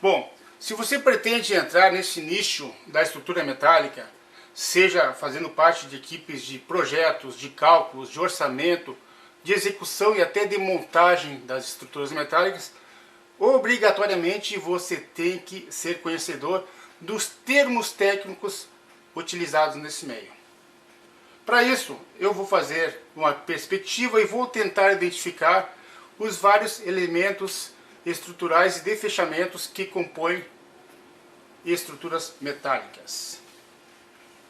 Bom, se você pretende entrar nesse nicho da estrutura metálica, seja fazendo parte de equipes de projetos, de cálculos, de orçamento, de execução e até de montagem das estruturas metálicas, obrigatoriamente você tem que ser conhecedor dos termos técnicos utilizados nesse meio. Para isso, eu vou fazer uma perspectiva e vou tentar identificar os vários elementos estruturais e de fechamentos que compõem estruturas metálicas.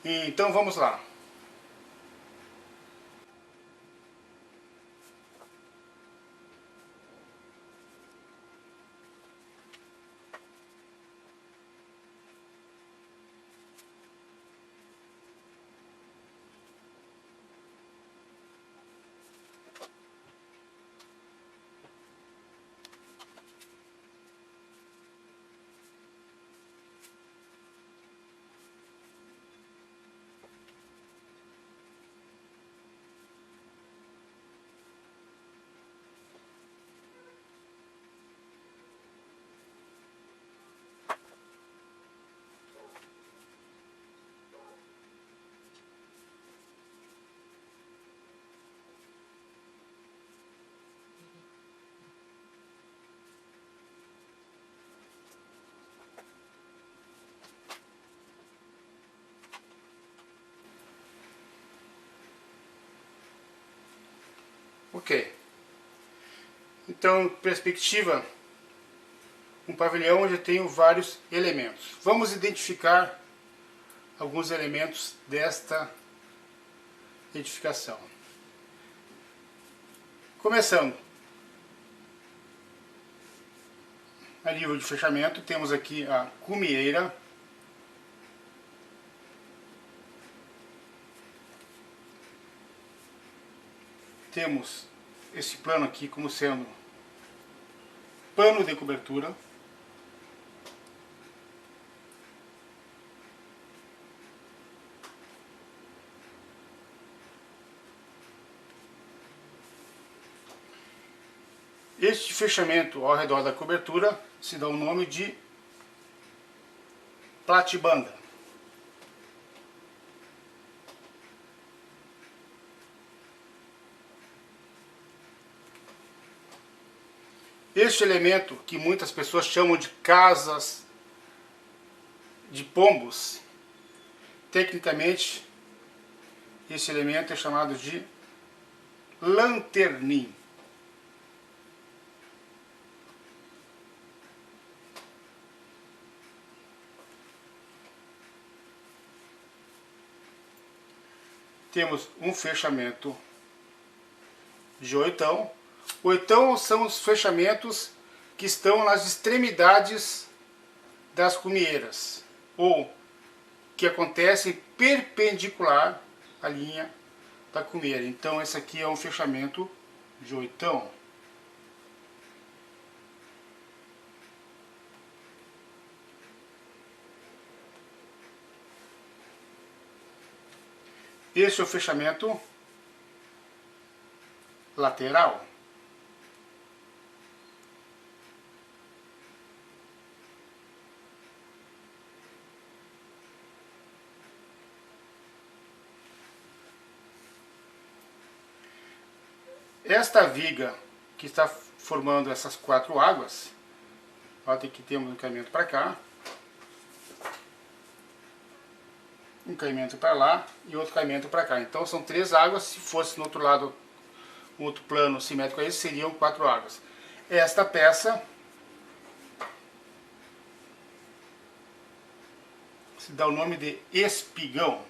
Então vamos lá. Ok. Então, perspectiva, um pavilhão onde eu tenho vários elementos. Vamos identificar alguns elementos desta edificação. Começando. A nível de fechamento, temos aqui a cumieira. Temos esse plano aqui como sendo pano de cobertura. Este fechamento ao redor da cobertura se dá o nome de platibanda. Este elemento, que muitas pessoas chamam de casas de pombos, tecnicamente, esse elemento é chamado de lanternim. Temos um fechamento de oitão. Oitão são os fechamentos que estão nas extremidades das cumieiras, ou que acontecem perpendicular à linha da cumieira. Então esse aqui é um fechamento de oitão. Esse é o fechamento lateral. Esta viga que está formando essas quatro águas, olha que temos um caimento para cá, um caimento para lá e outro caimento para cá. Então são três águas. Se fosse no outro lado, um outro plano simétrico a esse, seriam quatro águas. Esta peça se dá o nome de espigão.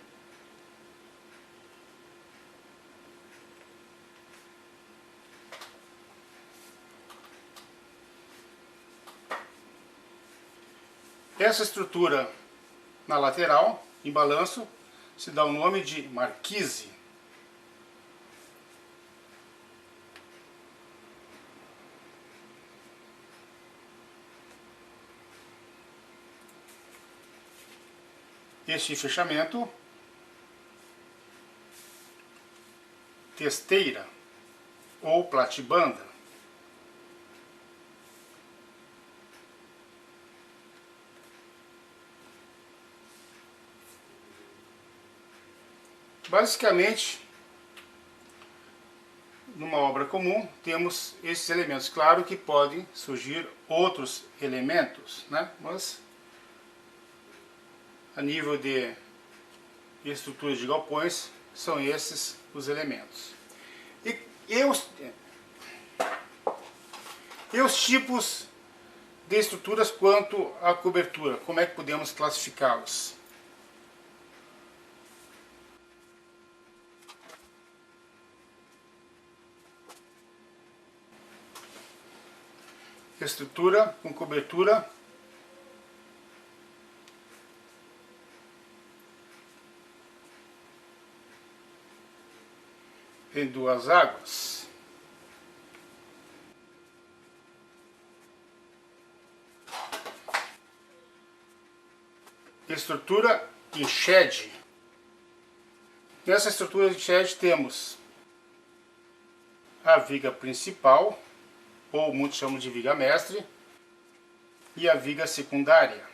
Essa estrutura na lateral, em balanço, se dá o nome de marquise. Este fechamento, testeira ou platibanda. Basicamente, numa obra comum, temos esses elementos. Claro que podem surgir outros elementos, né? Mas a nível de estruturas de galpões, são esses os elementos. E os tipos de estruturas quanto à cobertura, como é que podemos classificá-los? Estrutura com cobertura em duas águas. Estrutura em shed. Nessa estrutura de shed temos a viga principal, ou muitos chamam de viga mestre, e a viga secundária.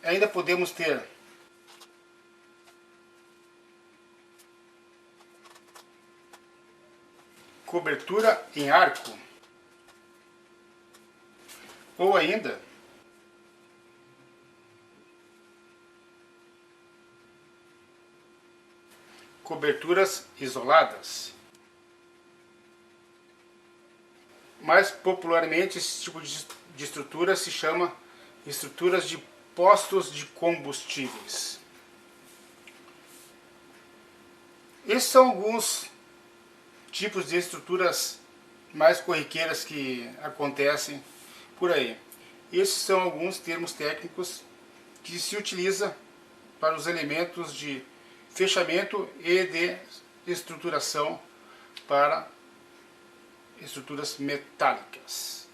Ainda podemos ter cobertura em arco, ou ainda coberturas isoladas. Mais popularmente, esse tipo de estrutura se chama estruturas de postos de combustíveis. Esses são alguns tipos de estruturas mais corriqueiras que acontecem por aí. Esses são alguns termos técnicos que se utiliza para os elementos de fechamento e de estruturação para estruturas metálicas.